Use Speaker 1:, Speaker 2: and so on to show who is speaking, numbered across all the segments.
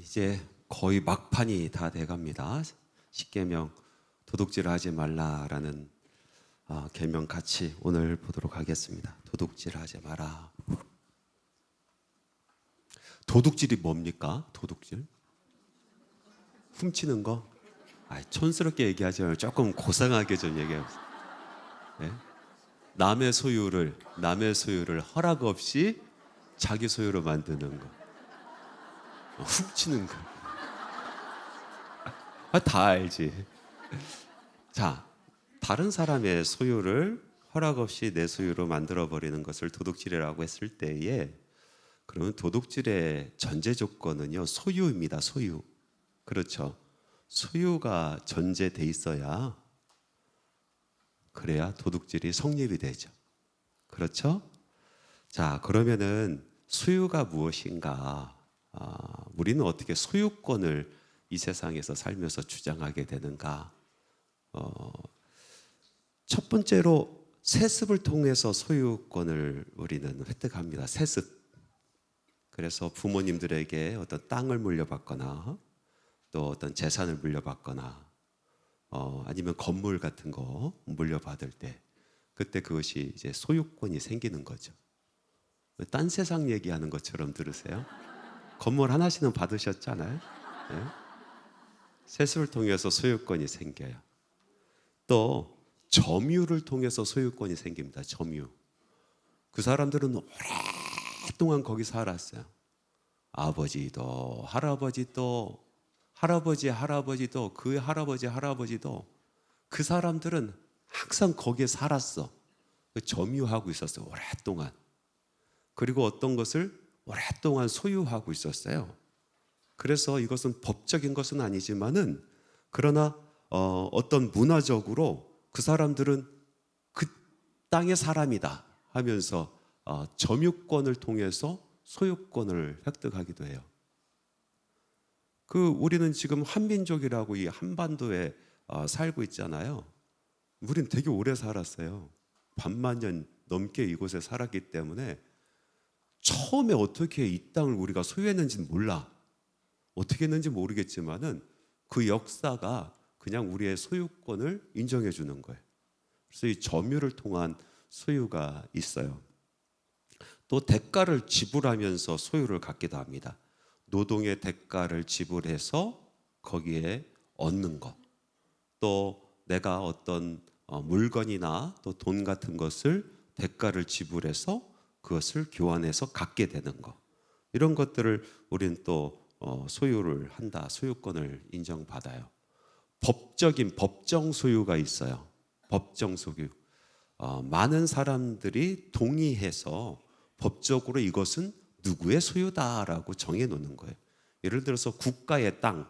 Speaker 1: 이제 거의 막판이 다 돼갑니다. 십계명 도둑질을 하지 말라라는 계명 같이 오늘 보도록 하겠습니다. 도둑질 하지 마라. 도둑질이 뭡니까? 도둑질? 훔치는 거? 촌스럽게 얘기하지 말고 조금 고상하게 좀 얘기해보세요. 네? 남의 소유를 허락 없이 자기 소유로 만드는 거, 훔치는 거. 다 알지. 자, 다른 사람의 소유를 허락 없이 내 소유로 만들어 버리는 것을 도둑질이라고 했을 때에, 그러면 도둑질의 전제 조건은요, 소유입니다. 소유. 그렇죠. 소유가 전제돼 있어야, 그래야 도둑질이 성립이 되죠. 그렇죠? 자, 그러면은 소유가 무엇인가? 우리는 어떻게 소유권을 이 세상에서 살면서 주장하게 되는가? 첫 번째로 세습을 통해서 소유권을 우리는 획득합니다. 세습. 그래서 부모님들에게 어떤 땅을 물려받거나 또 어떤 재산을 물려받거나 아니면 건물 같은 거 물려받을 때, 그때 그것이 이제 소유권이 생기는 거죠. 딴 세상 얘기하는 것처럼 들으세요? 건물 하나씩은 받으셨잖아요. 네? 세습을 통해서 소유권이 생겨요. 또 점유를 통해서 소유권이 생깁니다. 점유. 그 사람들은 오랫동안 거기 살았어요. 아버지도 할아버지도 할아버지도 그 할아버지도 그 사람들은 항상 거기에 살았어. 점유하고 있었어요. 오랫동안. 그리고 어떤 것을 오랫동안 소유하고 있었어요. 그래서 이것은 법적인 것은 아니지만은, 그러나 어떤 문화적으로 그 사람들은 그 땅의 사람이다 하면서 점유권을 통해서 소유권을 획득하기도 해요. 우리는 지금 한민족이라고 이 한반도에 살고 있잖아요. 우린 되게 오래 살았어요. 반만 년 넘게 이곳에 살았기 때문에 처음에 어떻게 이 땅을 우리가 소유했는지는 몰라. 어떻게 했는지 모르겠지만은 그 역사가 그냥 우리의 소유권을 인정해 주는 거예요. 그래서 이 점유를 통한 소유가 있어요. 또 대가를 지불하면서 소유를 갖기도 합니다. 노동의 대가를 지불해서 거기에 얻는 것. 또 내가 어떤 물건이나 또 돈 같은 것을 대가를 지불해서 그것을 교환해서 갖게 되는 것. 이런 것들을 우리는 또 소유를 한다. 소유권을 인정받아요. 법정 소유가 있어요. 법정 소유. 많은 사람들이 동의해서 법적으로 이것은 누구의 소유다라고 정해놓는 거예요. 예를 들어서 국가의 땅,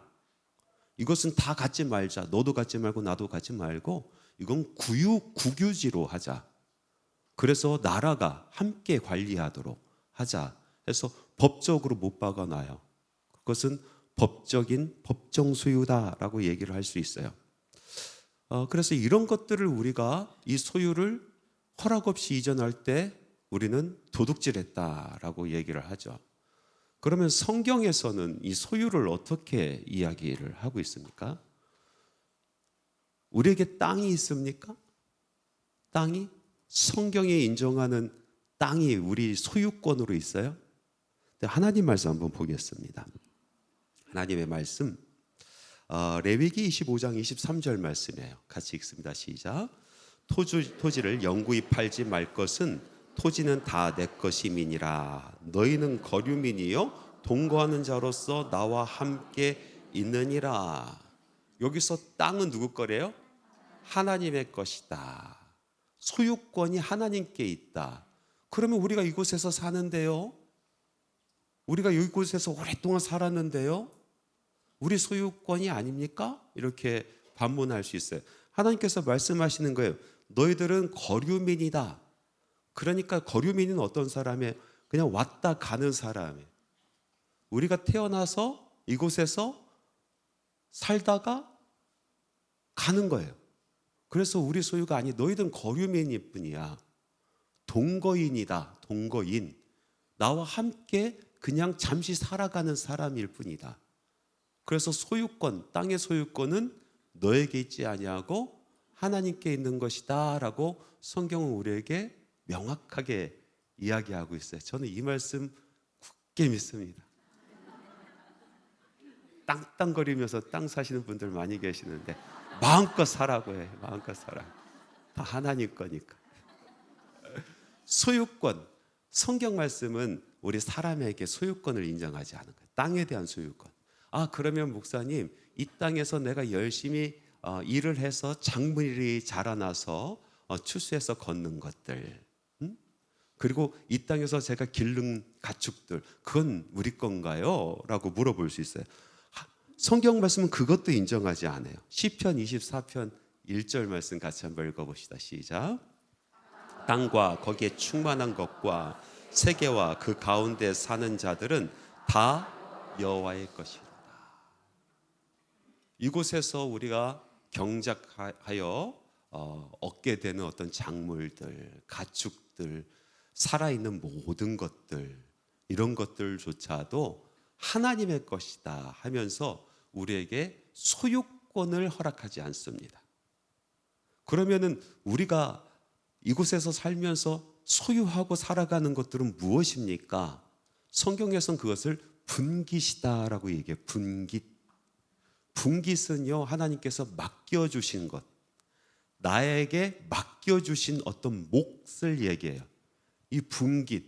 Speaker 1: 이것은 다 갖지 말자. 너도 갖지 말고 나도 갖지 말고 이건 국유지로 하자. 그래서 나라가 함께 관리하도록 하자 해서 법적으로 못 박아놔요. 그것은 법정 소유다라고 얘기를 할 수 있어요. 그래서 이런 것들을 우리가 이 소유를 허락 없이 이전할 때 우리는 도둑질했다라고 얘기를 하죠. 그러면 성경에서는 이 소유를 어떻게 이야기를 하고 있습니까? 우리에게 땅이 있습니까? 땅이? 성경에 인정하는 땅이 우리 소유권으로 있어요? 하나님 말씀 한번 보겠습니다. 하나님의 말씀, 레위기 25장 23절 말씀이에요. 같이 읽습니다. 시작. 토지를 영구히 팔지 말 것은 토지는 다 내 것임이니라. 너희는 거류민이요 동거하는 자로서 나와 함께 있느니라. 여기서 땅은 누구 거래요? 하나님의 것이다. 소유권이 하나님께 있다. 그러면 우리가 이곳에서 사는데요, 우리가 이곳에서 오랫동안 살았는데요, 우리 소유권이 아닙니까? 이렇게 반문할 수 있어요. 하나님께서 말씀하시는 거예요. 너희들은 거류민이다. 그러니까 거류민은 어떤 사람이에요? 그냥 왔다 가는 사람이에요. 우리가 태어나서 이곳에서 살다가 가는 거예요. 그래서 우리 소유가 아니, 너희들은 거류민일 뿐이야. 동거인이다. 동거인. 나와 함께 그냥 잠시 살아가는 사람일 뿐이다. 그래서 소유권, 땅의 소유권은 너에게 있지 아니하고 하나님께 있는 것이다라고 성경은 우리에게 명확하게 이야기하고 있어요. 저는 이 말씀 굳게 믿습니다. 땅땅거리면서 땅 사시는 분들 많이 계시는데 마음껏 사라고 해요. 마음껏 사라. 다 하나님 거니까. 소유권, 성경 말씀은 우리 사람에게 소유권을 인정하지 않은 거예요. 땅에 대한 소유권. 그러면 목사님, 이 땅에서 내가 열심히 일을 해서 작물이 자라나서 추수해서 걷는 것들, 그리고 이 땅에서 제가 기른 가축들, 그건 우리 건가요? 라고 물어볼 수 있어요. 성경 말씀은 그것도 인정하지 않아요. 시편 24편 1절 말씀 같이 한번 읽어봅시다. 시작. 땅과 거기에 충만한 것과 세계와 그 가운데 사는 자들은 다 여호와의 것이다. 이곳에서 우리가 경작하여 얻게 되는 어떤 작물들, 가축들, 살아있는 모든 것들, 이런 것들조차도 하나님의 것이다 하면서 우리에게 소유권을 허락하지 않습니다. 그러면은 우리가 이곳에서 살면서 소유하고 살아가는 것들은 무엇입니까? 성경에서는 그것을 분깃이다라고 얘기해요. 분깃. 분깃은요, 하나님께서 맡겨주신 것, 나에게 맡겨주신 어떤 몫을 얘기해요. 이 분깃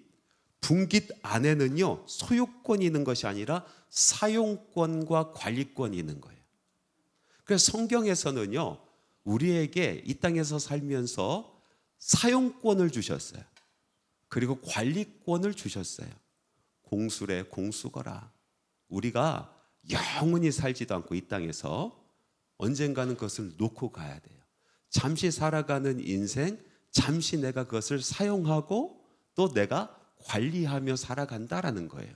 Speaker 1: 안에는요, 소유권이 있는 것이 아니라 사용권과 관리권이 있는 거예요. 그래서 성경에서는요, 우리에게 이 땅에서 살면서 사용권을 주셨어요. 그리고 관리권을 주셨어요. 공수래 공수거라. 우리가 영원히 살지도 않고 이 땅에서 언젠가는 그것을 놓고 가야 돼요. 잠시 살아가는 인생, 잠시 내가 그것을 사용하고 또 내가 관리하며 살아간다라는 거예요.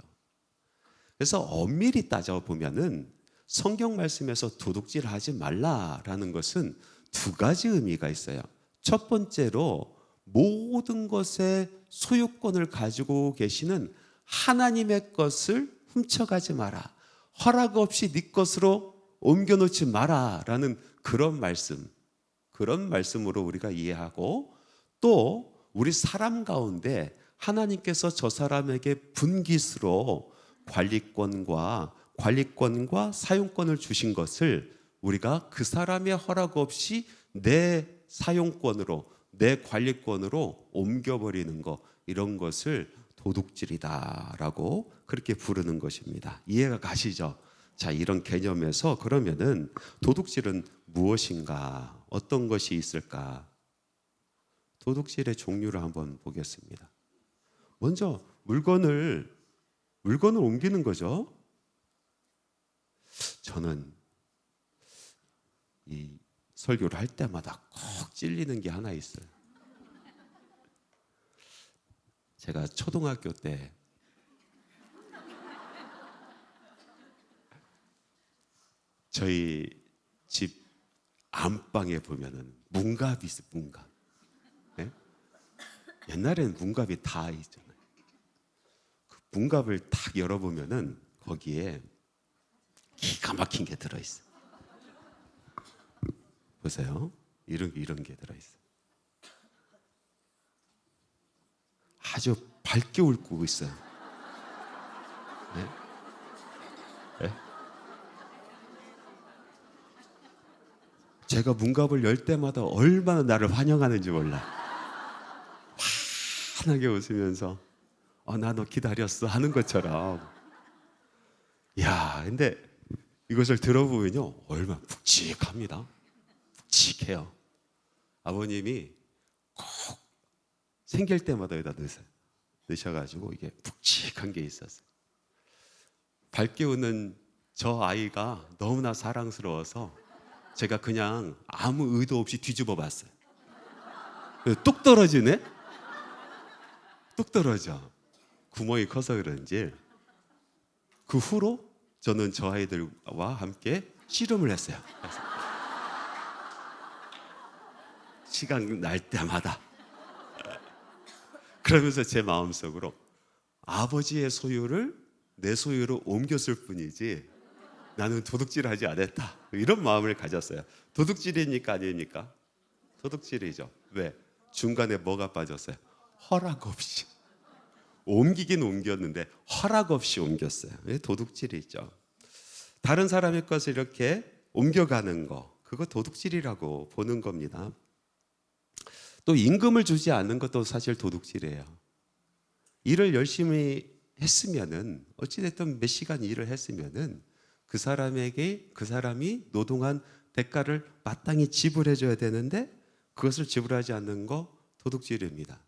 Speaker 1: 그래서 엄밀히 따져보면은 성경 말씀에서 도둑질 하지 말라라는 것은 두 가지 의미가 있어요. 첫 번째로 모든 것의 소유권을 가지고 계시는 하나님의 것을 훔쳐가지 마라. 허락 없이 네 것으로 옮겨놓지 마라라는 그런 말씀으로 우리가 이해하고, 또 우리 사람 가운데 하나님께서 저 사람에게 분깃으로 관리권과 사용권을 주신 것을 우리가 그 사람의 허락 없이 내 사용권으로, 내 관리권으로 옮겨버리는 것, 이런 것을 도둑질이다라고 그렇게 부르는 것입니다. 이해가 가시죠? 자, 이런 개념에서 그러면은 도둑질은 무엇인가? 어떤 것이 있을까? 도둑질의 종류를 한번 보겠습니다. 먼저 물건을 옮기는 거죠. 저는 이 설교를 할 때마다 꼭 찔리는 게 하나 있어요. 제가 초등학교 때 저희 집 안방에 보면은 문갑이 있어요. 문갑. 네? 옛날에는 문갑이 다 있잖아요. 그 문갑을 딱 열어보면은 거기에 기가 막힌 게 들어있어요. 보세요. 이런 게 들어있어요. 아주 밝게 울고 있어요. 네? 네? 제가 문갑을 열 때마다 얼마나 나를 환영하는지 몰라. 환하게 웃으면서 나 너 기다렸어 하는 것처럼. 야, 근데 이것을 들어보면요, 얼마나 묵직합니다. 묵직해요. 아버님이 꼭 생길 때마다 여기다 넣으셔가지고 이게 묵직한 게 있었어요. 밝게 웃는 저 아이가 너무나 사랑스러워서 제가 그냥 아무 의도 없이 뒤집어 봤어요. 뚝 떨어지네? 뚝 떨어져. 구멍이 커서 그런지. 그 후로 저는 저 아이들과 함께 씨름을 했어요. 시간 날 때마다. 그러면서 제 마음속으로 아버지의 소유를 내 소유로 옮겼을 뿐이지 나는 도둑질하지 않았다. 이런 마음을 가졌어요. 도둑질입니까 아닙니까? 도둑질이죠. 왜? 중간에 뭐가 빠졌어요? 허락 없이. 옮기긴 옮겼는데 허락 없이 옮겼어요. 도둑질이죠. 다른 사람의 것을 이렇게 옮겨가는 거, 그거 도둑질이라고 보는 겁니다. 또 임금을 주지 않는 것도 사실 도둑질이에요. 일을 열심히 했으면은, 어찌됐든 몇 시간 일을 했으면은 그 사람이 노동한 대가를 마땅히 지불해줘야 되는데 그것을 지불하지 않는 거 도둑질입니다.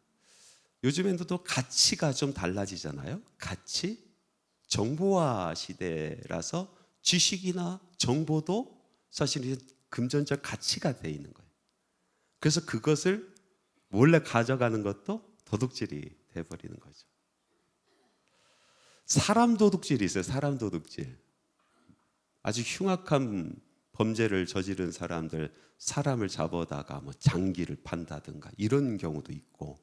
Speaker 1: 요즘에는 또 가치가 좀 달라지잖아요. 가치? 정보화 시대라서 지식이나 정보도 사실 금전적 가치가 돼 있는 거예요. 그래서 그것을 몰래 가져가는 것도 도둑질이 돼버리는 거죠. 사람 도둑질이 있어요. 사람 도둑질. 아주 흉악한 범죄를 저지른 사람들, 사람을 잡아다가 뭐 장기를 판다든가 이런 경우도 있고,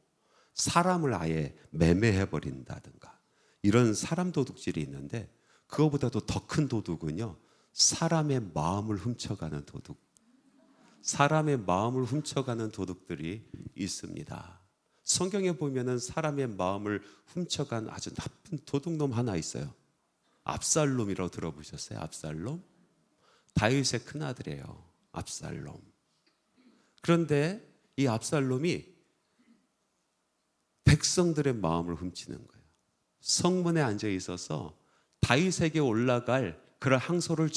Speaker 1: 사람을 아예 매매해 버린다든가 이런 사람 도둑질이 있는데, 그거보다도 더 큰 도둑은요, 사람의 마음을 훔쳐가는 도둑. 사람의 마음을 훔쳐가는 도둑들이 있습니다. 성경에 보면은 사람의 마음을 훔쳐간 아주 나쁜 도둑놈 하나 있어요. 압살롬이라고 들어보셨어요? 압살롬? 다윗의 큰아들이에요. 압살롬. 그런데 이 압살롬이 백성들의 마음을 훔치는 거예요. 성문에 앉아 있어서 다윗에게 올라갈 그런 항소를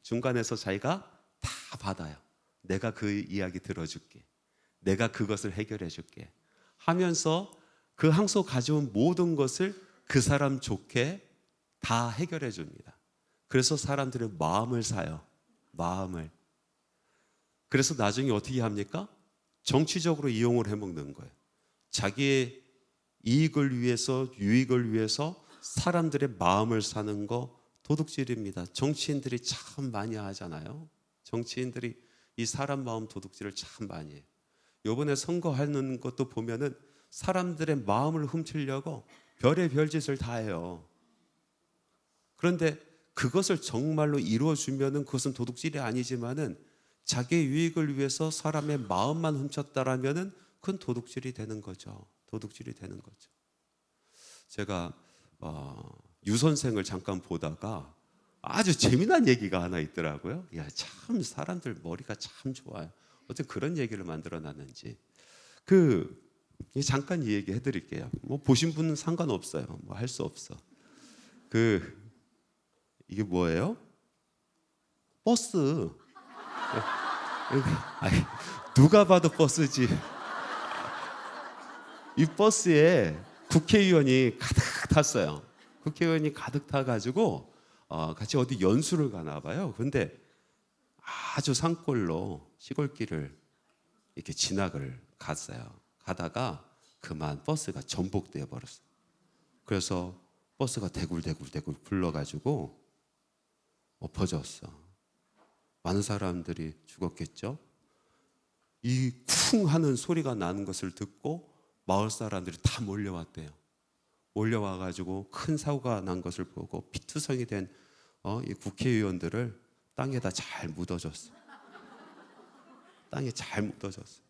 Speaker 1: 중간에서 자기가 다 받아요. 내가 그 이야기 들어줄게. 내가 그것을 해결해 줄게 하면서 그 항소 가져온 모든 것을 그 사람 좋게 다 해결해 줍니다. 그래서 사람들의 마음을 사요. 마음을. 그래서 나중에 어떻게 합니까? 정치적으로 이용을 해먹는 거예요. 자기의 이익을 위해서, 유익을 위해서 사람들의 마음을 사는 거 도둑질입니다. 정치인들이 참 많이 하잖아요. 정치인들이 이 사람 마음 도둑질을 참 많이 해요. 이번에 선거하는 것도 보면은 사람들의 마음을 훔치려고 별의 별짓을 다 해요. 그런데 그것을 정말로 이루어주면은 그것은 도둑질이 아니지만은 자기의 유익을 위해서 사람의 마음만 훔쳤다라면은 그건 도둑질이 되는 거죠. 도둑질이 되는 거죠. 제가 유선생을 잠깐 보다가 아주 재미난 얘기가 하나 있더라고요. 야, 참 사람들 머리가 참 좋아요. 어떻게 그런 얘기를 만들어놨는지. 잠깐 이 얘기 해드릴게요. 뭐 보신 분은 상관없어요. 뭐 할 수 없어. 이게 뭐예요? 버스. 아니, 누가 봐도 버스지. 이 버스에 국회의원이 가득 탔어요. 국회의원이 가득 타가지고 같이 어디 연수를 가나 봐요. 그런데 아주 산골로 시골길을 이렇게 지나를 갔어요. 가다가 그만 버스가 전복되어 버렸어요. 그래서 버스가 대굴대굴 굴러가지고 엎어졌어. 많은 사람들이 죽었겠죠. 이 쿵 하는 소리가 나는 것을 듣고 마을 사람들이 다 몰려왔대요. 몰려와가지고 큰 사고가 난 것을 보고 피투성이 된 이 국회의원들을 땅에다 잘 묻어줬어. 땅에 잘 묻어줬어.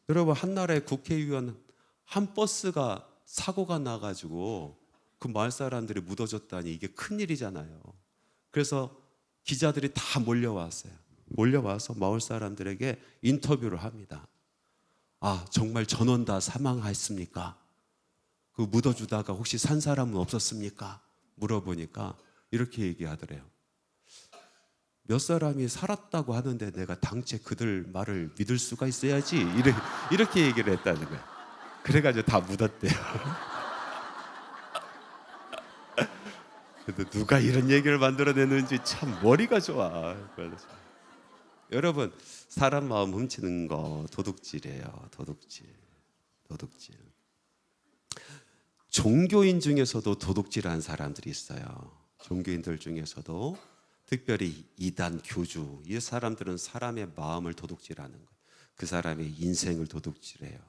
Speaker 1: 여러분, 한나라에 국회의원 한 버스가 사고가 나가지고 그 마을 사람들이 묻어줬다니 이게 큰일이잖아요. 그래서 기자들이 다 몰려왔어요. 몰려와서 마을 사람들에게 인터뷰를 합니다. 아, 정말 전원 다 사망하였습니까? 그 묻어주다가 혹시 산 사람은 없었습니까? 물어보니까 이렇게 얘기하더래요. 몇 사람이 살았다고 하는데 내가 당최 그들 말을 믿을 수가 있어야지. 이렇게 얘기를 했다는 거예요. 그래가지고 다 묻었대요. 근데 누가 이런 얘기를 만들어내는지 참 머리가 좋아. 여러분, 사람 마음 훔치는 거 도둑질이에요. 도둑질. 종교인 중에서도 도둑질하는 사람들이 있어요. 종교인들 중에서도 특별히 이단 교주, 이 사람들은 사람의 마음을 도둑질하는 거예요. 그 사람의 인생을 도둑질해요.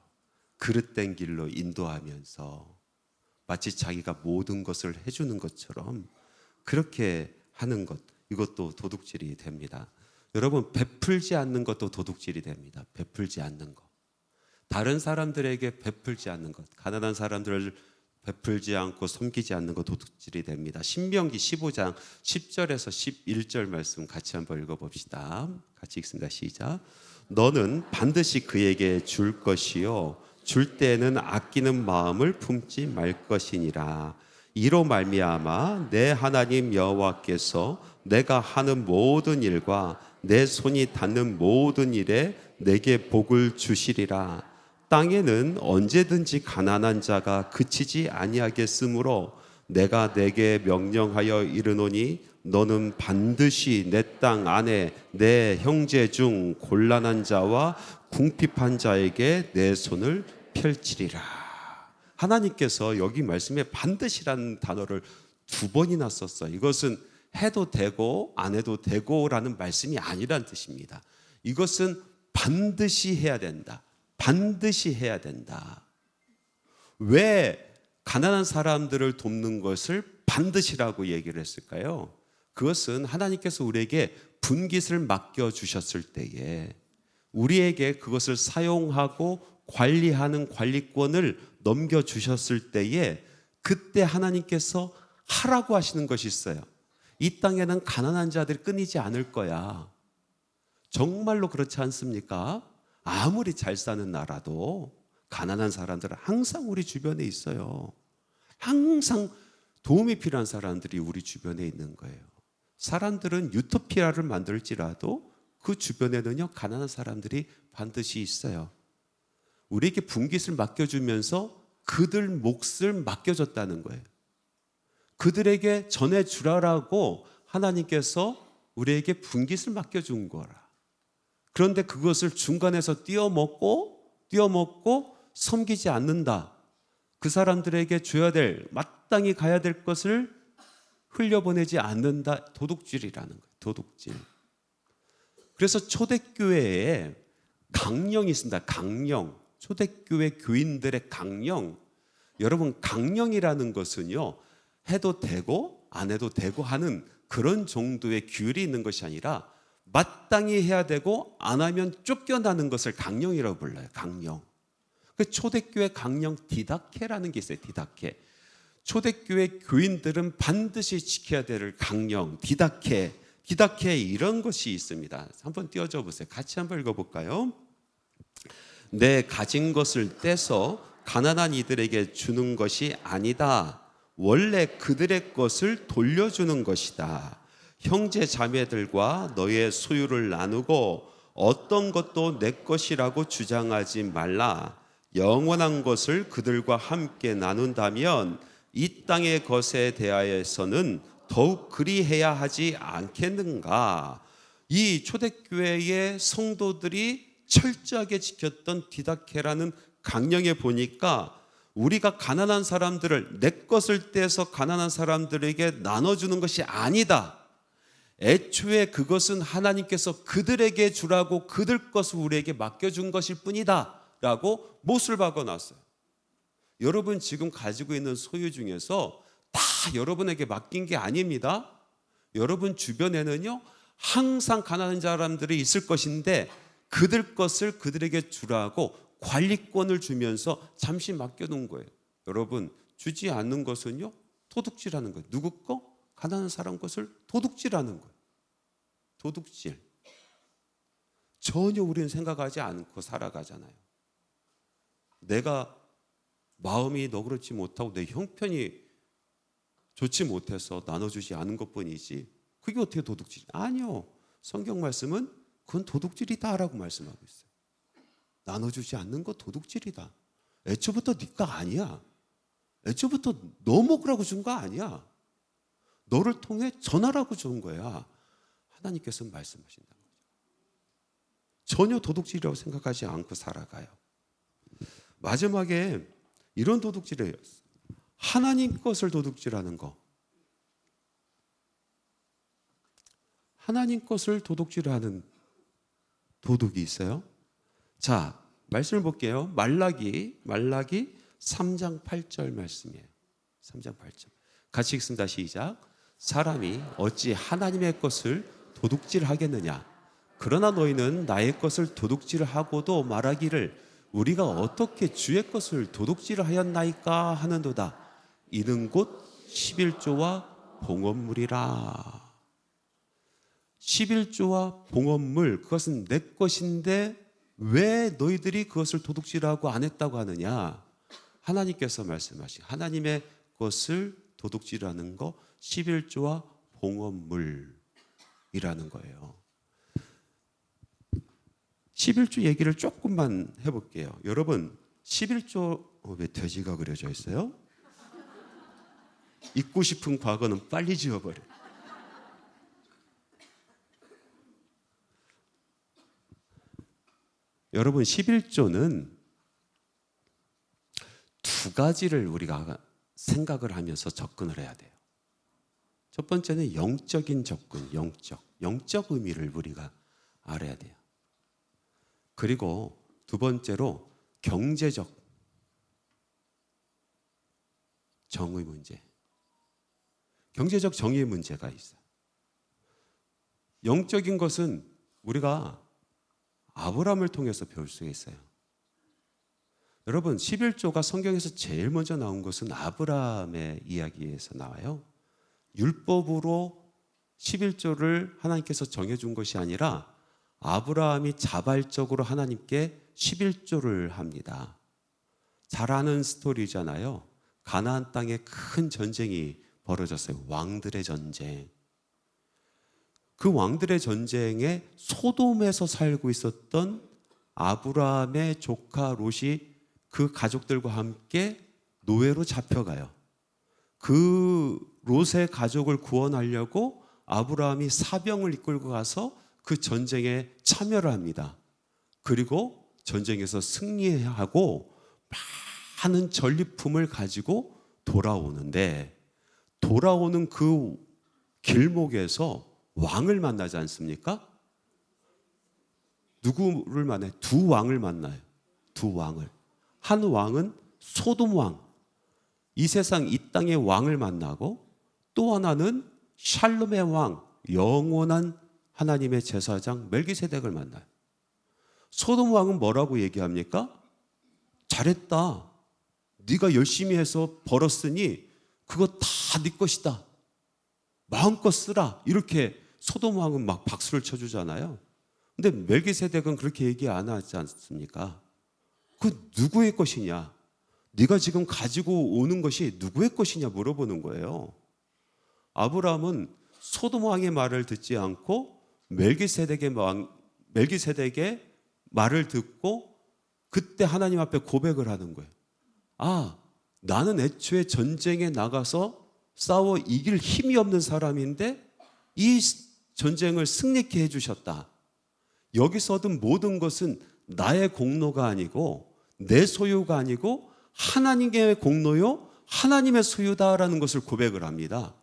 Speaker 1: 그릇된 길로 인도하면서 마치 자기가 모든 것을 해주는 것처럼 그렇게 하는 것, 이것도 도둑질이 됩니다. 여러분, 베풀지 않는 것도 도둑질이 됩니다. 베풀지 않는 것. 다른 사람들에게 베풀지 않는 것, 가난한 사람들을 베풀지 않고 섬기지 않는 것 도둑질이 됩니다. 신명기 15장 10절에서 11절 말씀 같이 한번 읽어봅시다. 같이 읽습니다. 시작. 너는 반드시 그에게 줄 것이요 줄 때에는 아끼는 마음을 품지 말 것이니라. 이로 말미암아 내 하나님 여호와께서 내가 하는 모든 일과 내 손이 닿는 모든 일에 내게 복을 주시리라. 땅에는 언제든지 가난한 자가 그치지 아니하겠으므로 내가 내게 명령하여 이르노니 너는 반드시 내 땅 안에 내 형제 중 곤란한 자와 궁핍한 자에게 내 손을 펼치리라. 하나님께서 여기 말씀에 반드시라는 단어를 2번이나 썼어요. 이것은 해도 되고 안 해도 되고라는 말씀이 아니란 뜻입니다. 이것은 반드시 해야 된다. 반드시 해야 된다. 왜 가난한 사람들을 돕는 것을 반드시라고 얘기를 했을까요? 그것은 하나님께서 우리에게 분깃을 맡겨주셨을 때에 우리에게 그것을 사용하고 관리하는 관리권을 넘겨주셨을 때에 그때 하나님께서 하라고 하시는 것이 있어요. 이 땅에는 가난한 자들이 끊이지 않을 거야. 정말로 그렇지 않습니까? 아무리 잘 사는 나라도 가난한 사람들은 항상 우리 주변에 있어요. 항상 도움이 필요한 사람들이 우리 주변에 있는 거예요. 사람들은 유토피아를 만들지라도 그 주변에는요 가난한 사람들이 반드시 있어요. 우리에게 분깃을 맡겨주면서 그들 몫을 맡겨줬다는 거예요. 그들에게 전해주라라고 하나님께서 우리에게 분깃을 맡겨준 거라. 그런데 그것을 중간에서 띄어먹고 섬기지 않는다. 그 사람들에게 줘야 될, 마땅히 가야 될 것을 흘려보내지 않는다. 도둑질이라는 거예요. 도둑질. 그래서 초대교회에 강령이 있습니다. 강령. 초대교회 교인들의 강령. 여러분, 강령이라는 것은요 해도 되고 안 해도 되고 하는 그런 정도의 규율이 있는 것이 아니라 마땅히 해야 되고 안 하면 쫓겨나는 것을 강령이라고 불러요. 강령. 그 초대교회 강령 디다케라는 게 있어요. 디다케. 초대교회 교인들은 반드시 지켜야 될 강령 디다케. 디다케에 이런 것이 있습니다. 한번 띄워줘 보세요. 같이 한번 읽어볼까요? 내 가진 것을 떼서 가난한 이들에게 주는 것이 아니다. 원래 그들의 것을 돌려주는 것이다. 형제 자매들과 너의 소유를 나누고 어떤 것도 내 것이라고 주장하지 말라. 영원한 것을 그들과 함께 나눈다면 이 땅의 것에 대하여서는 더욱 그리해야 하지 않겠는가. 이 초대교회의 성도들이 철저하게 지켰던 디다케라는 강령에 보니까 우리가 가난한 사람들을 내 것을 떼서 가난한 사람들에게 나눠주는 것이 아니다. 애초에 그것은 하나님께서 그들에게 주라고 그들 것을 우리에게 맡겨준 것일 뿐이다 라고 못을 박아놨어요. 여러분 지금 가지고 있는 소유 중에서 다 여러분에게 맡긴 게 아닙니다. 여러분 주변에는요 항상 가난한 사람들이 있을 것인데 그들 것을 그들에게 주라고 관리권을 주면서 잠시 맡겨놓은 거예요. 여러분 주지 않는 것은요 도둑질하는 거예요. 누구 거? 가난한 사람 것을 도둑질하는 거예요. 도둑질. 전혀 우리는 생각하지 않고 살아가잖아요. 내가 마음이 너그럽지 못하고 내 형편이 좋지 못해서 나눠주지 않은 것뿐이지 그게 어떻게 도둑질? 아니요. 성경 말씀은 그건 도둑질이다라고 말씀하고 있어요. 나눠주지 않는 거 도둑질이다. 애초부터 네 거 아니야. 애초부터 너 먹으라고 준 거 아니야. 너를 통해 전하라고 준 거야. 하나님께서 말씀하신다는 거죠. 전혀 도둑질이라고 생각하지 않고 살아가요. 마지막에 이런 도둑질이에요. 하나님 것을 도둑질하는 거. 하나님 것을 도둑질하는 도둑이 있어요. 자, 말씀을 볼게요. 말라기 3장 8절 말씀이에요. 3장 8절. 같이 읽습니다. 시작. 사람이 어찌 하나님의 것을 도둑질하겠느냐. 그러나 너희는 나의 것을 도둑질하고도 말하기를 우리가 어떻게 주의 것을 도둑질하였나이까 하는도다. 이는 곧 11조와 봉헌물이라. 11조와 봉헌물, 그것은 내 것인데 왜 너희들이 그것을 도둑질하고 안 했다고 하느냐. 하나님께서 말씀하신 하나님의 것을 도둑질하는 거 11조와 봉헌물이라는 거예요. 11조 얘기를 조금만 해볼게요. 여러분 11조 왜 돼지가 그려져 있어요? 잊고 싶은 과거는 빨리 지워버려. 여러분 11조는 두 가지를 우리가 생각을 하면서 접근을 해야 돼요. 첫 번째는 영적인 접근, 영적 의미를 우리가 알아야 돼요. 그리고 두 번째로 경제적 정의 문제, 경제적 정의의 문제가 있어요. 영적인 것은 우리가 아브라함을 통해서 배울 수 있어요. 여러분 11조가 성경에서 제일 먼저 나온 것은 아브라함의 이야기에서 나와요. 율법으로 11조를 하나님께서 정해준 것이 아니라 아브라함이 자발적으로 하나님께 11조를 합니다. 잘 아는 스토리잖아요. 가나안 땅에 큰 전쟁이 벌어졌어요. 왕들의 전쟁. 그 왕들의 전쟁에 소돔에서 살고 있었던 아브라함의 조카 롯이 그 가족들과 함께 노예로 잡혀가요. 그 롯의 가족을 구원하려고 아브라함이 사병을 이끌고 가서 그 전쟁에 참여를 합니다. 그리고 전쟁에서 승리하고 많은 전리품을 가지고 돌아오는데, 돌아오는 그 길목에서 왕을 만나지 않습니까? 누구를 만나요? 두 왕을 만나요. 두 왕을. 한 왕은 소돔 왕, 이 세상 이 땅의 왕을 만나고, 또 하나는 샬롬의 왕, 영원한 하나님의 제사장 멜기세덱을 만나요. 소돔 왕은 뭐라고 얘기합니까? 잘했다. 네가 열심히 해서 벌었으니 그거 다 네 것이다. 마음껏 쓰라. 이렇게 소돔 왕은 막 박수를 쳐주잖아요. 근데 멜기세덱은 그렇게 얘기 안 하지 않습니까? 그 누구의 것이냐? 네가 지금 가지고 오는 것이 누구의 것이냐 물어보는 거예요. 아브라함은 소돔 왕의 말을 듣지 않고 멜기세덱의 말을 듣고 그때 하나님 앞에 고백을 하는 거예요. 아, 나는 애초에 전쟁에 나가서 싸워 이길 힘이 없는 사람인데 이 전쟁을 승리케 해주셨다. 여기서 얻은 모든 것은 나의 공로가 아니고 내 소유가 아니고 하나님의 공로요, 하나님의 소유다라는 것을 고백을 합니다.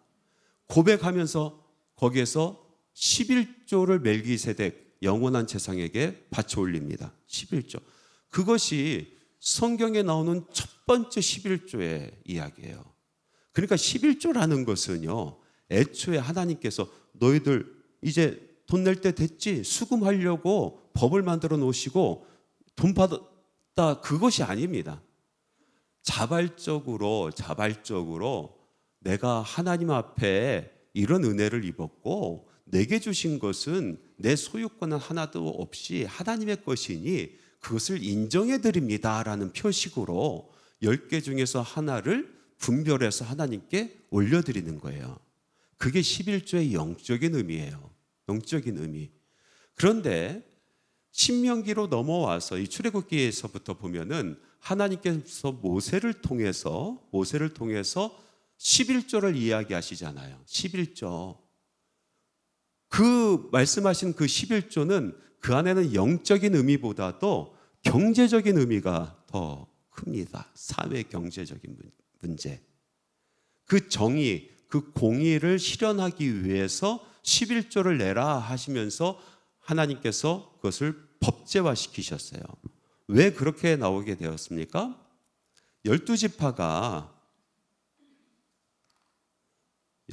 Speaker 1: 고백하면서 거기에서 11조를 멜기세덱 영원한 제사장에게 바쳐 올립니다. 11조. 그것이 성경에 나오는 첫 번째 11조의 이야기예요. 그러니까 11조라는 것은요, 애초에 하나님께서 너희들 이제 돈 낼 때 됐지? 수금하려고 법을 만들어 놓으시고 돈 받았다, 그것이 아닙니다. 자발적으로 내가 하나님 앞에 이런 은혜를 입었고 내게 주신 것은 내 소유권은 하나도 없이 하나님의 것이니 그것을 인정해 드립니다라는 표식으로 10개 중에서 하나를 분별해서 하나님께 올려드리는 거예요. 그게 11조의 영적인 의미예요. 영적인 의미. 그런데 신명기로 넘어와서 이 출애굽기에서부터 보면은 하나님께서 모세를 통해서 11조를 이야기하시잖아요. 11조. 그 말씀하신 그 11조는 그 안에는 영적인 의미보다도 경제적인 의미가 더 큽니다. 사회 경제적인 문제. 그 정의, 그 공의를 실현하기 위해서 11조를 내라 하시면서 하나님께서 그것을 법제화시키셨어요. 왜 그렇게 나오게 되었습니까? 12지파가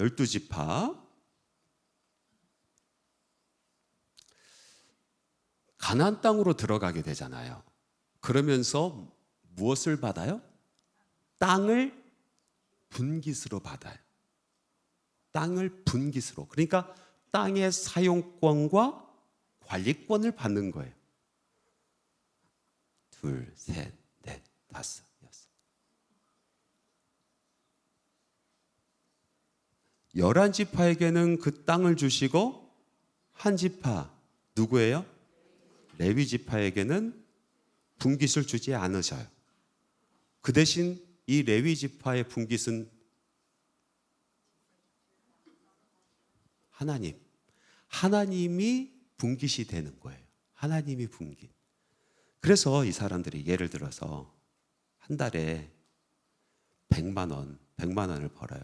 Speaker 1: 12지파 가나안 땅으로 들어가게 되잖아요. 그러면서 무엇을 받아요? 땅을 분깃으로 받아요. 땅을 분깃으로. 그러니까 땅의 사용권과 관리권을 받는 거예요. 둘, 셋, 넷, 다섯, 여섯. 11지파에게는 그 땅을 주시고 한 지파, 누구예요? 레위 지파에게는 분깃을 주지 않으셔요. 그 대신 이 레위 지파의 분깃은 하나님이 분깃이 되는 거예요. 하나님이 분깃. 그래서 이 사람들이 예를 들어서 한 달에 100만 원을 벌어요.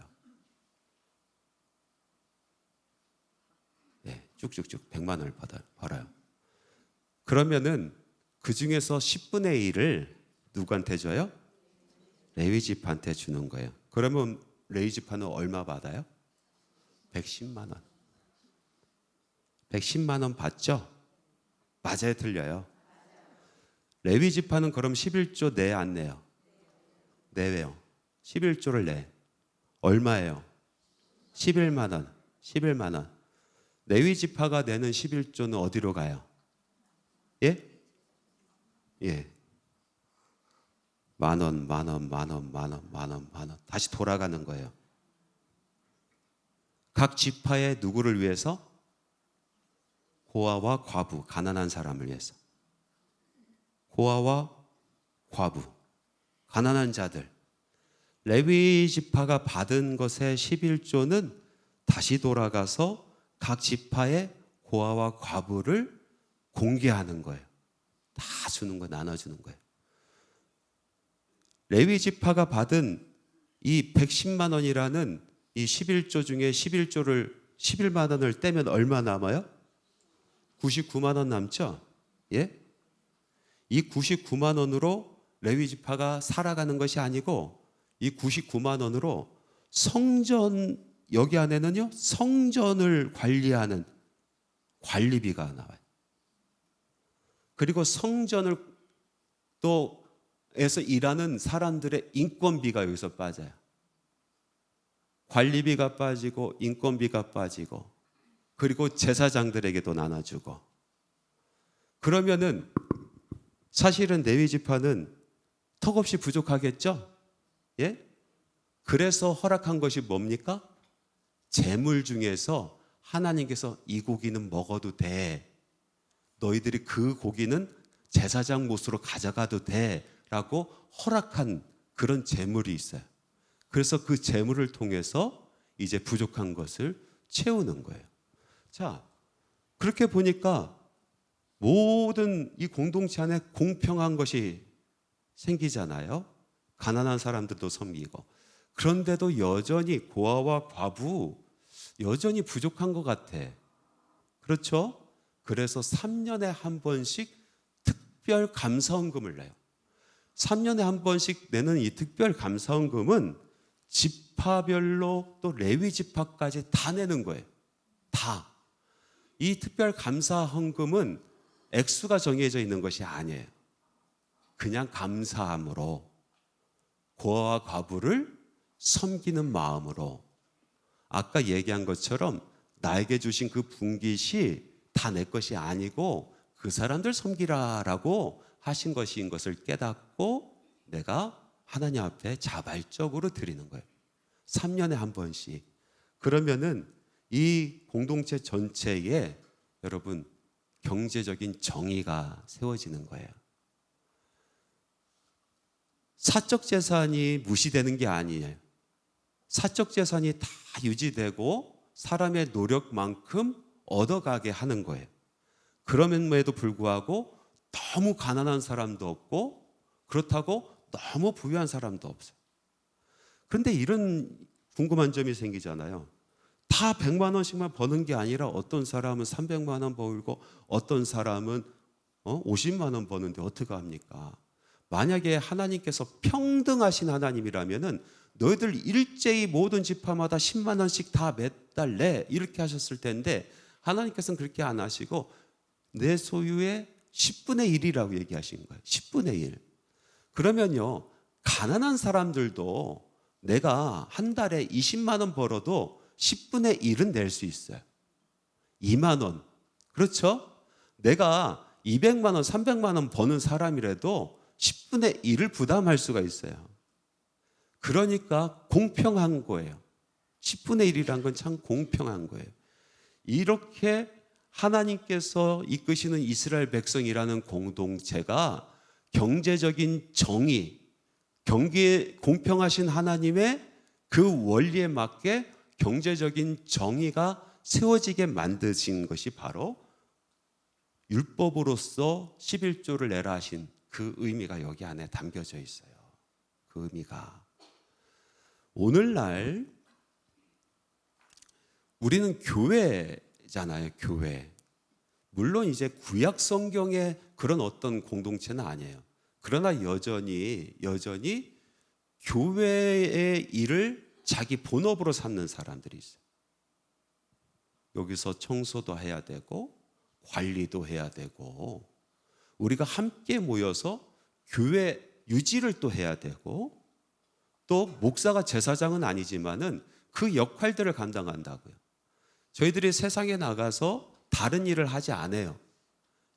Speaker 1: 네, 쭉쭉쭉 100만 원을 벌어요. 그러면은 그 중에서 10분의 1을 누구한테 줘요? 레위 지파한테 주는 거예요. 그러면 레위 지파는 얼마 받아요? 110만 원. 110만 원 받죠? 맞아요, 틀려요? 레위 지파는 그럼 11조 내 안 내요? 내요. 11조를 내. 얼마예요? 11만 원. 11만 원. 레위 지파가 내는 11조는 어디로 가요? 예? 예. 만 원. 다시 돌아가는 거예요. 각 지파의 누구를 위해서? 고아와 과부, 가난한 사람을 위해서. 고아와 과부, 가난한 자들. 레위 지파가 받은 것의 11조는 다시 돌아가서 각 지파의 고아와 과부를 공개하는 거예요. 다 주는 거예요. 나눠주는 거예요. 레위 지파가 받은 이 110만 원이라는 이 11조 중에 11만 원을 떼면 얼마 남아요? 99만 원 남죠? 예? 이 99만 원으로 레위 지파가 살아가는 것이 아니고 이 99만 원으로 성전, 여기 안에는요, 성전을 관리하는 관리비가 나와요. 그리고 성전을 또 에서 일하는 사람들의 인건비가 여기서 빠져요. 관리비가 빠지고 인건비가 빠지고 그리고 제사장들에게도 나눠주고. 그러면은 사실은 레위 지파는 턱없이 부족하겠죠? 예? 그래서 허락한 것이 뭡니까? 재물 중에서 하나님께서 이 고기는 먹어도 돼. 너희들이 그 고기는 제사장 몫으로 가져가도 돼. 라고 허락한 그런 재물이 있어요. 그래서 그 재물을 통해서 이제 부족한 것을 채우는 거예요. 자, 그렇게 보니까 모든 이 공동체 안에 공평한 것이 생기잖아요. 가난한 사람들도 섬기고. 그런데도 여전히 고아와 과부 여전히 부족한 것 같아. 그렇죠? 그래서 3년에 한 번씩 특별 감사헌금을 내요. 3년에 한 번씩 내는 이 특별 감사헌금은 지파별로 또 레위 지파까지 다 내는 거예요. 다. 이 특별 감사헌금은 액수가 정해져 있는 것이 아니에요. 그냥 감사함으로 고아와 과부를 섬기는 마음으로 아까 얘기한 것처럼 나에게 주신 그 분깃이 다 내 것이 아니고 그 사람들 섬기라라고 하신 것인 것을 깨닫고 내가 하나님 앞에 자발적으로 드리는 거예요. 3년에 한 번씩. 그러면은 이 공동체 전체에 여러분 경제적인 정의가 세워지는 거예요. 사적 재산이 무시되는 게 아니에요. 사적 재산이 다 유지되고 사람의 노력만큼 얻어가게 하는 거예요. 그럼에도 불구하고 너무 가난한 사람도 없고 그렇다고 너무 부유한 사람도 없어요. 그런데 이런 궁금한 점이 생기잖아요. 다 100만 원씩만 버는 게 아니라 어떤 사람은 300만 원 벌고 어떤 사람은 50만 원 버는데 어떻게 합니까? 만약에 하나님께서 평등하신 하나님이라면은 너희들 일제히 모든 지파마다 10만 원씩 다 매달 내 이렇게 하셨을 텐데, 하나님께서는 그렇게 안 하시고 내 소유의 10분의 1이라고 얘기하신 거예요. 10분의 1. 그러면요, 가난한 사람들도 내가 한 달에 20만 원 벌어도 10분의 1은 낼 수 있어요. 2만 원. 그렇죠? 내가 200만 원, 300만 원 버는 사람이라도 10분의 1을 부담할 수가 있어요. 그러니까 공평한 거예요. 10분의 1이란 건 참 공평한 거예요. 이렇게 하나님께서 이끄시는 이스라엘 백성이라는 공동체가 경제적인 정의, 경기에 공평하신 하나님의 그 원리에 맞게 경제적인 정의가 세워지게 만드신 것이 바로 율법으로서 11조를 내라 하신 그 의미가 여기 안에 담겨져 있어요. 그 의미가. 오늘날 우리는 교회잖아요. 교회. 물론 이제 구약 성경의 그런 어떤 공동체는 아니에요. 그러나 여전히 교회의 일을 자기 본업으로 삼는 사람들이 있어요. 여기서 청소도 해야 되고 관리도 해야 되고, 우리가 함께 모여서 교회 유지를 또 해야 되고, 또 목사가 제사장은 아니지만은 그 역할들을 감당한다고요. 저희들이 세상에 나가서 다른 일을 하지 않아요.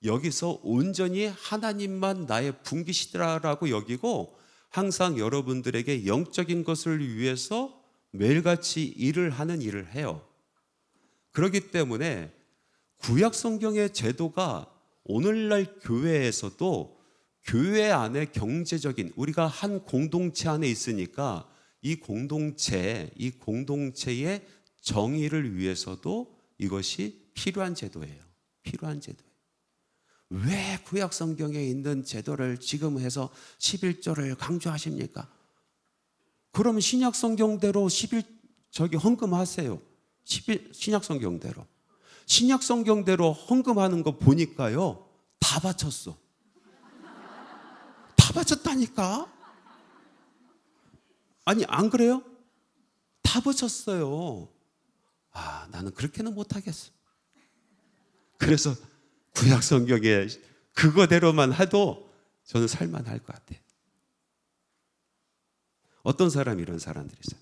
Speaker 1: 여기서 온전히 하나님만 나의 분기시라라고 여기고 항상 여러분들에게 영적인 것을 위해서 매일같이 일을 하는 일을 해요. 그렇기 때문에 구약 성경의 제도가 오늘날 교회에서도 교회 안에 경제적인, 우리가 한 공동체 안에 있으니까 이 공동체의 정의를 위해서도 이것이 필요한 제도예요. 필요한 제도예요. 왜 구약 성경에 있는 제도를 지금 해서 11조를 강조하십니까? 그럼 신약 성경대로 헌금하세요. 신약 성경대로. 신약 성경대로 헌금하는 거 보니까요, 다 바쳤어. 다 바쳤다니까? 아니, 안 그래요? 다 바쳤어요. 아, 나는 그렇게는 못하겠어. 그래서 구약 성경에 그거대로만 해도 저는 살만할 것 같아요. 어떤 사람이 이런 사람들이 있어요.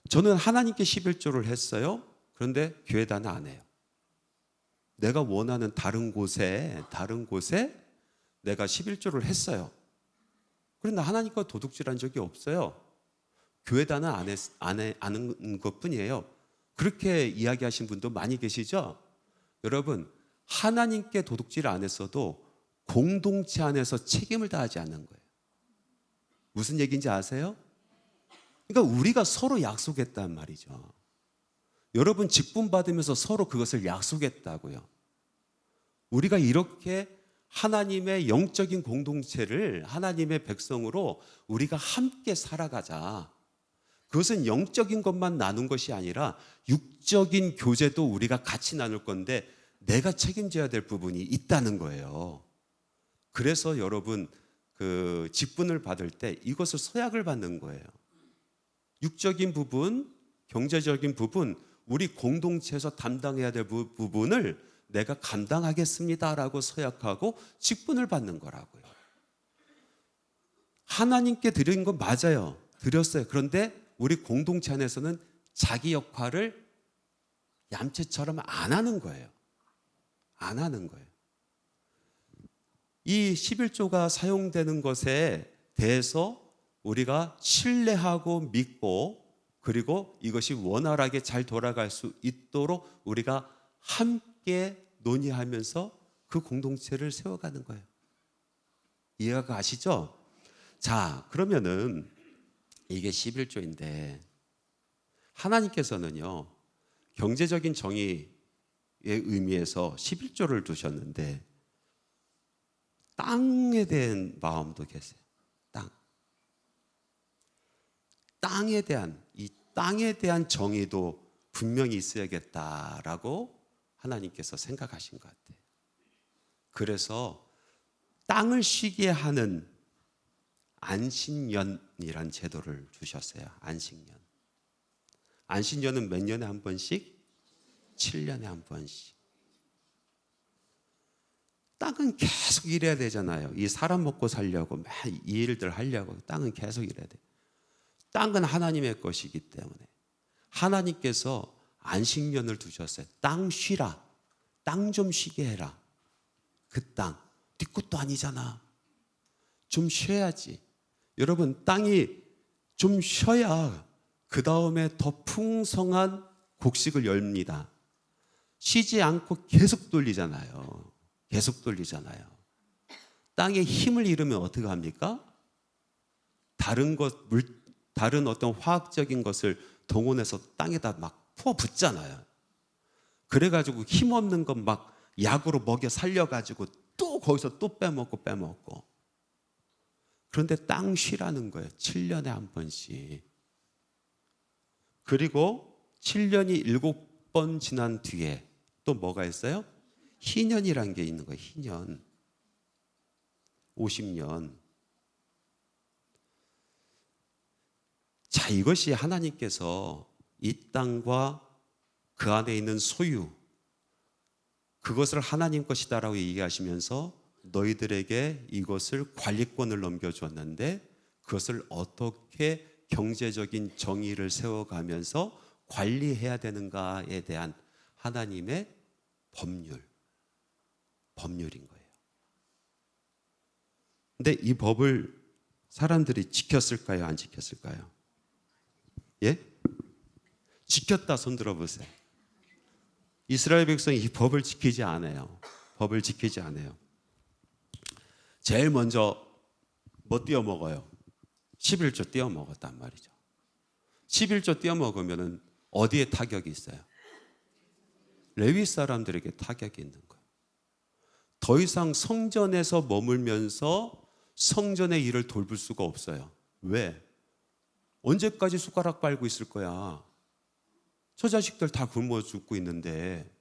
Speaker 1: 저는 하나님께 11조를 했어요. 그런데 교회단은 안 해요. 내가 원하는 다른 곳에 내가 11조를 했어요. 그런데 하나님과 도둑질한 적이 없어요. 교회단은 안 하는 것뿐이에요. 그렇게 이야기하신 분도 많이 계시죠? 여러분, 하나님께 도둑질 안 했어도 공동체 안에서 책임을 다하지 않는 거예요. 무슨 얘기인지 아세요? 그러니까 우리가 서로 약속했단 말이죠. 여러분, 직분 받으면서 서로 그것을 약속했다고요. 우리가 이렇게 하나님의 영적인 공동체를, 하나님의 백성으로 우리가 함께 살아가자. 그것은 영적인 것만 나눈 것이 아니라 육적인 교제도 우리가 같이 나눌 건데 내가 책임져야 될 부분이 있다는 거예요. 그래서 여러분, 그 직분을 받을 때 이것을 서약을 받는 거예요. 육적인 부분, 경제적인 부분, 우리 공동체에서 담당해야 될 부분을 내가 감당하겠습니다라고 서약하고 직분을 받는 거라고요. 하나님께 드린 건 맞아요. 드렸어요. 그런데 우리 공동체 안에서는 자기 역할을 얌체처럼 안 하는 거예요. 안 하는 거예요. 이 11조가 사용되는 것에 대해서 우리가 신뢰하고 믿고, 그리고 이것이 원활하게 잘 돌아갈 수 있도록 우리가 함께 논의하면서 그 공동체를 세워가는 거예요. 이해가 가시죠? 자, 그러면은 이게 11조인데 하나님께서는요, 경제적인 정의의 의미에서 11조를 두셨는데 땅에 대한 마음도 계세요. 땅에 대한 정의도 분명히 있어야겠다라고 하나님께서 생각하신 것 같아요. 그래서 땅을 쉬게 하는 안식년이란 제도를 주셨어요. 안식년. 안식년은 몇 년에 한 번씩? 7년에 한 번씩. 땅은 계속 일해야 되잖아요. 이 사람 먹고 살려고 이 일들 하려고 땅은 계속 일해야 돼. 땅은 하나님의 것이기 때문에 하나님께서 안식년을 두셨어요. 땅 쉬라. 땅 좀 쉬게 해라. 그 땅, 네 것도 아니잖아. 좀 쉬어야지. 여러분, 땅이 좀 쉬어야 그 다음에 더 풍성한 곡식을 엽니다. 쉬지 않고 계속 돌리잖아요. 계속 돌리잖아요. 땅에 힘을 잃으면 어떻게 합니까? 다른 어떤 화학적인 것을 동원해서 땅에다 막 부어붓잖아요. 그래가지고 힘없는 것 막 약으로 먹여 살려가지고 또 거기서 또 빼먹고. 그런데 땅 쉬라는 거예요. 7년에 한 번씩. 그리고 7년이 7번 지난 뒤에 또 뭐가 있어요? 희년이라는 게 있는 거예요. 희년. 50년. 자, 이것이 하나님께서 이 땅과 그 안에 있는 소유, 그것을 하나님 것이다라고 얘기하시면서 너희들에게 이것을 관리권을 넘겨주었는데 그것을 어떻게 경제적인 정의를 세워가면서 관리해야 되는가에 대한 하나님의 법률인 거예요. 근데 이 법을 사람들이 지켰을까요? 안 지켰을까요? 예? 지켰다 손 들어보세요. 이스라엘 백성이 이 법을 지키지 않아요. 법을 지키지 않아요. 제일 먼저 뭐 띄어 먹어요? 11조 띄어 먹었단 말이죠. 11조 띄어 먹으면 어디에 타격이 있어요? 레위 사람들에게 타격이 있는 거예요. 더 이상 성전에서 머물면서 성전의 일을 돌볼 수가 없어요. 왜? 언제까지 숟가락 빨고 있을 거야? 저 자식들 다 굶어 죽고 있는데.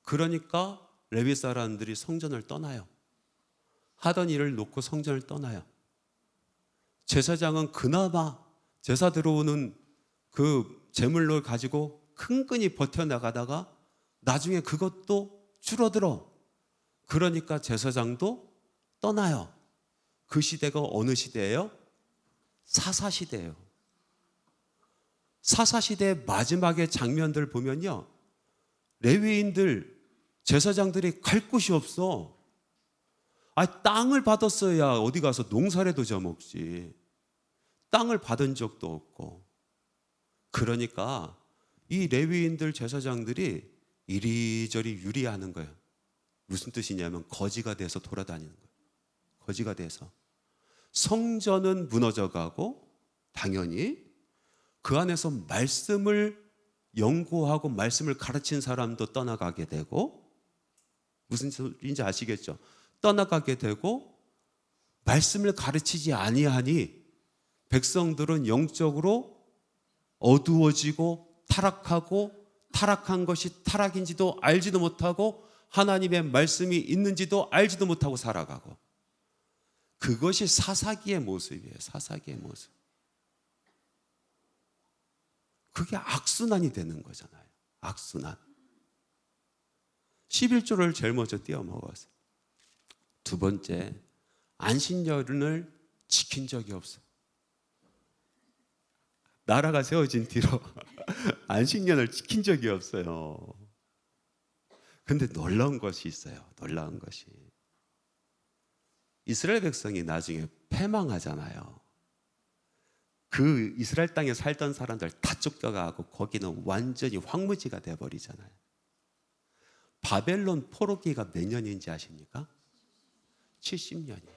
Speaker 1: 그러니까 레위 사람들이 성전을 떠나요. 하던 일을 놓고 성전을 떠나요. 제사장은 그나마 제사 들어오는 그 제물로 가지고 큰끈히 버텨나가다가 나중에 그것도 줄어들어. 그러니까 제사장도 떠나요. 그 시대가 어느 시대예요? 사사시대예요. 사사시대의 마지막의 장면들 보면요, 레위인들, 제사장들이 갈 곳이 없어. 땅을 받았어야 어디 가서 농사라도 져먹지. 땅을 받은 적도 없고. 그러니까 이 레위인들, 제사장들이 이리저리 유리하는 거예요. 무슨 뜻이냐면 거지가 돼서 돌아다니는 거예요. 거지가 돼서. 성전은 무너져가고 당연히 그 안에서 말씀을 연구하고 말씀을 가르친 사람도 떠나가게 되고, 무슨 소리인지 아시겠죠? 떠나가게 되고 말씀을 가르치지 아니하니 백성들은 영적으로 어두워지고 타락하고, 타락한 것이 타락인지도 알지도 못하고 하나님의 말씀이 있는지도 알지도 못하고 살아가고. 그것이 사사기의 모습이에요. 사사기의 모습. 그게 악순환이 되는 거잖아요. 악순환. 11조를 제일 먼저 띄어 먹었어요. 두 번째, 안식년을 지킨 적이 없어요. 나라가 세워진 뒤로 안식년을 지킨 적이 없어요. 근데 놀라운 것이 있어요. 놀라운 것이. 이스라엘 백성이 나중에 패망하잖아요. 그 이스라엘 땅에 살던 사람들 다 쫓겨가고 거기는 완전히 황무지가 돼버리잖아요. 바벨론 포로기가 몇 년인지 아십니까? 70년이에요.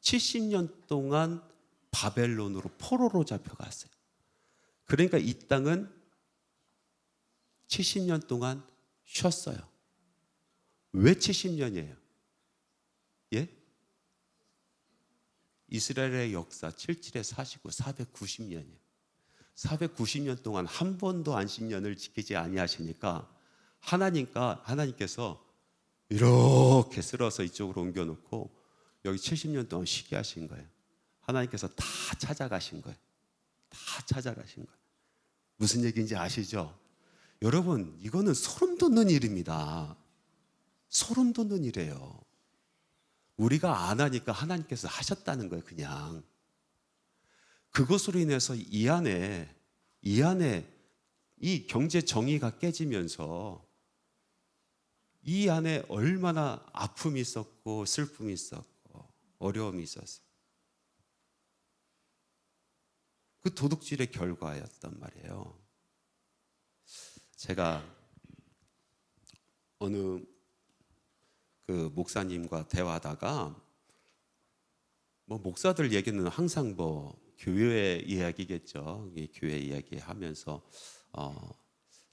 Speaker 1: 70년 동안 바벨론으로 포로로 잡혀갔어요. 그러니까 이 땅은 70년 동안 쉬었어요. 왜 70년이에요? 예? 이스라엘의 역사 77에 49, 490년이에요. 490년 동안 한 번도 안식년을 지키지 아니하시니까 하나님께서 이렇게 쓸어서 이쪽으로 옮겨놓고 여기 70년 동안 쉬게 하신 거예요. 하나님께서 다 찾아가신 거예요. 다 찾아가신 거예요. 무슨 얘기인지 아시죠? 여러분, 이거는 소름 돋는 일입니다. 소름 돋는 일이에요. 우리가 안 하니까 하나님께서 하셨다는 거예요. 그냥 그것으로 인해서 이 안에 이 경제 정의가 깨지면서 이 안에 얼마나 아픔이 있었고 슬픔이 있었고 어려움이 있었어요. 그 도둑질의 결과였단 말이에요. 제가 어느 그 목사님과 대화하다가 뭐 목사들 얘기는 항상 뭐 교회 이야기겠죠. 교회 이야기하면서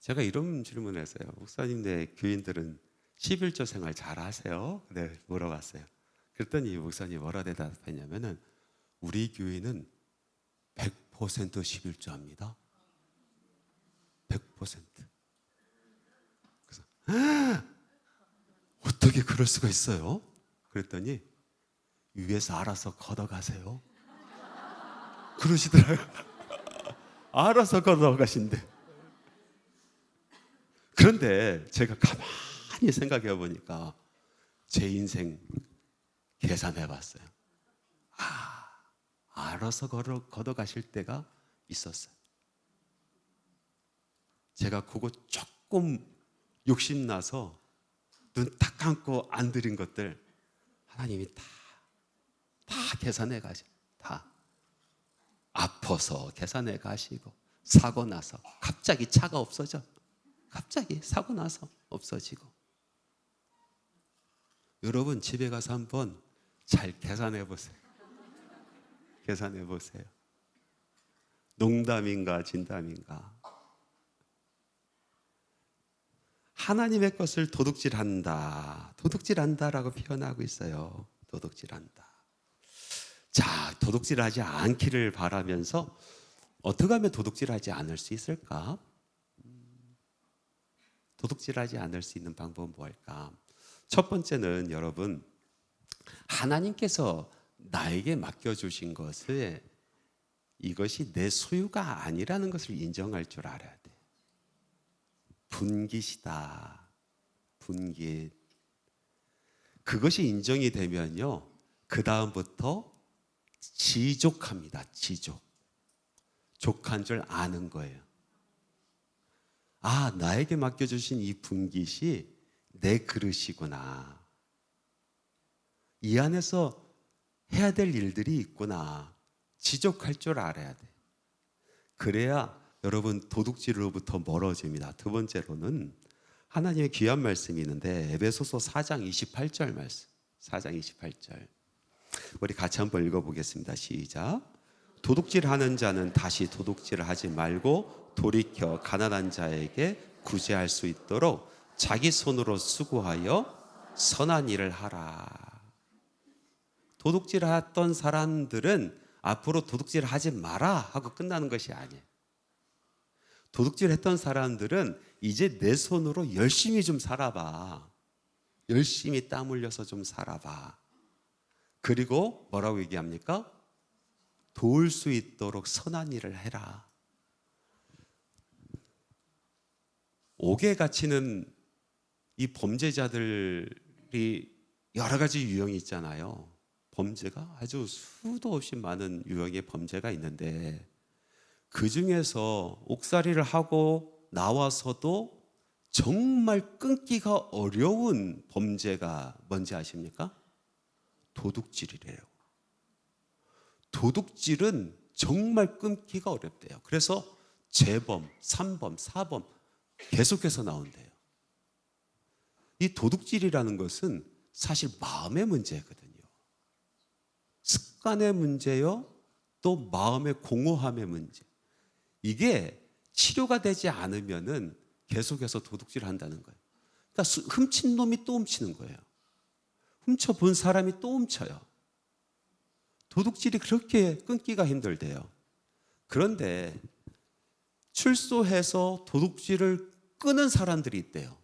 Speaker 1: 제가 이런 질문을 했어요. 목사님, 네, 교인들은 11조 생활 잘 하세요? 네, 물어봤어요. 그랬더니 목사님 뭐라 대답했냐면은 우리 교회는 100% 11조 합니다. 100%. 그래서 어떻게 그럴 수가 있어요? 그랬더니 위에서 알아서 걷어가세요. 그러시더라고요. 알아서 걷어가신대. 그런데 제가 가만히 생각해 보니까 제 인생 계산해 봤어요. 알아서 걷어가실 때가 있었어요. 제가 그거 조금 욕심나서 눈 딱 감고 안 드린 것들 하나님이 다 계산해 가시고, 다 아파서 계산해 가시고, 사고 나서 갑자기 차가 없어져, 갑자기 사고 나서 없어지고. 여러분 집에 가서 한번 잘 계산해 보세요. 계산해 보세요. 농담인가 진담인가. 하나님의 것을 도둑질한다라고 표현하고 있어요. 도둑질한다. 자, 도둑질하지 않기를 바라면서 어떻게 하면 도둑질하지 않을 수 있을까? 도둑질하지 않을 수 있는 방법은 뭘까? 첫 번째는 여러분, 하나님께서 나에게 맡겨주신 것을 이것이 내 소유가 아니라는 것을 인정할 줄 알아야 돼. 분깃이다. 분깃. 그것이 인정이 되면요, 그 다음부터 지족합니다. 지족. 족한 줄 아는 거예요. 아, 나에게 맡겨주신 이 분깃이 내 그릇이구나. 이 안에서 해야 될 일들이 있구나. 지족할 줄 알아야 돼. 그래야 여러분 도둑질로부터 멀어집니다. 두 번째로는 하나님의 귀한 말씀이 있는데 에베소서 4장 28절 말씀. 4장 28절. 우리 같이 한번 읽어보겠습니다. 시작. 도둑질하는 자는 다시 도둑질을 하지 말고 돌이켜 가난한 자에게 구제할 수 있도록 자기 손으로 수고하여 선한 일을 하라. 도둑질했던 사람들은 앞으로 도둑질하지 마라 하고 끝나는 것이 아니에요. 도둑질했던 사람들은 이제 내 손으로 열심히 좀 살아봐. 열심히 땀 흘려서 좀 살아봐. 그리고 뭐라고 얘기합니까? 도울 수 있도록 선한 일을 해라. 옥에 갇히는 이 범죄자들이 여러 가지 유형이 있잖아요. 범죄가 아주 수도 없이 많은 유형의 범죄가 있는데 그 중에서 옥살이를 하고 나와서도 정말 끊기가 어려운 범죄가 뭔지 아십니까? 도둑질이래요. 도둑질은 정말 끊기가 어렵대요. 그래서 재범, 3범, 4범 계속해서 나온대요. 이 도둑질이라는 것은 사실 마음의 문제거든요. 습관의 문제요, 또 마음의 공허함의 문제. 이게 치료가 되지 않으면은 계속해서 도둑질을 한다는 거예요. 그러니까 훔친 놈이 또 훔치는 거예요. 훔쳐본 사람이 또 훔쳐요. 도둑질이 그렇게 끊기가 힘들대요. 그런데 출소해서 도둑질을 끄는 사람들이 있대요.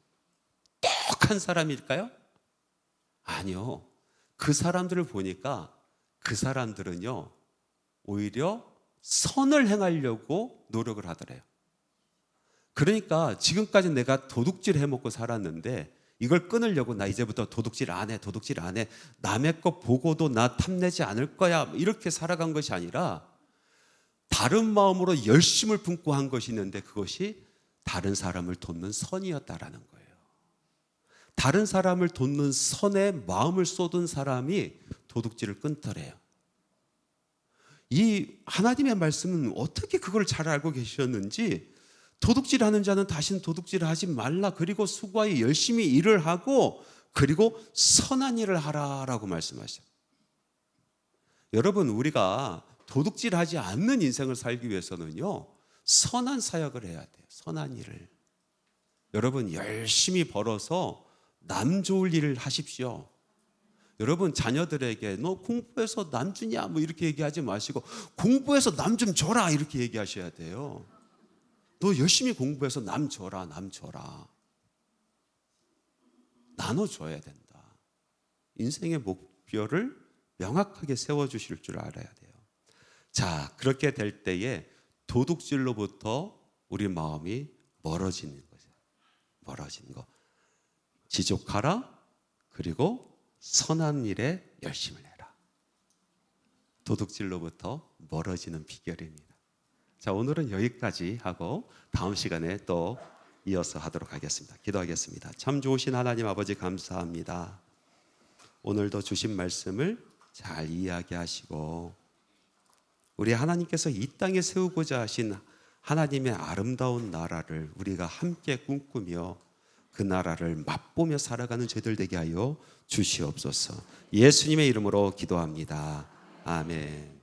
Speaker 1: 똑똑한 사람일까요? 아니요. 그 사람들을 보니까 그 사람들은요, 오히려 선을 행하려고 노력을 하더래요. 그러니까 지금까지 내가 도둑질 해먹고 살았는데 이걸 끊으려고 나 이제부터 도둑질 안 해, 도둑질 안 해. 남의 거 보고도 나 탐내지 않을 거야. 이렇게 살아간 것이 아니라 다른 마음으로 열심을 품고 한 것이 있는데 그것이 다른 사람을 돕는 선이었다라는 거예요. 다른 사람을 돕는 선에 마음을 쏟은 사람이 도둑질을 끊더래요. 이 하나님의 말씀은 어떻게 그걸 잘 알고 계셨는지 도둑질하는 자는 다시는 도둑질을 하지 말라. 그리고 수고하여 열심히 일을 하고 그리고 선한 일을 하라라고 말씀하셨어요. 여러분, 우리가 도둑질하지 않는 인생을 살기 위해서는요, 선한 사역을 해야 돼요. 선한 일을. 여러분, 열심히 벌어서 남 좋을 일을 하십시오. 여러분, 자녀들에게 너 공부해서 남 주냐 뭐 이렇게 얘기하지 마시고 공부해서 남 좀 줘라 이렇게 얘기하셔야 돼요. 너 열심히 공부해서 남 줘라, 남 줘라. 나눠줘야 된다. 인생의 목표를 명확하게 세워주실 줄 알아야 돼요. 자, 그렇게 될 때에 도둑질로부터 우리 마음이 멀어지는 거죠. 멀어지는 거. 지족하라. 그리고 선한 일에 열심을 해라. 도둑질로부터 멀어지는 비결입니다. 자, 오늘은 여기까지 하고 다음 시간에 또 이어서 하도록 하겠습니다. 기도하겠습니다. 참 좋으신 하나님 아버지 감사합니다. 오늘도 주신 말씀을 잘 이야기하시고 우리 하나님께서 이 땅에 세우고자 하신 하나님의 아름다운 나라를 우리가 함께 꿈꾸며 그 나라를 맛보며 살아가는 저희들 되게 하여 주시옵소서. 예수님의 이름으로 기도합니다. 아멘.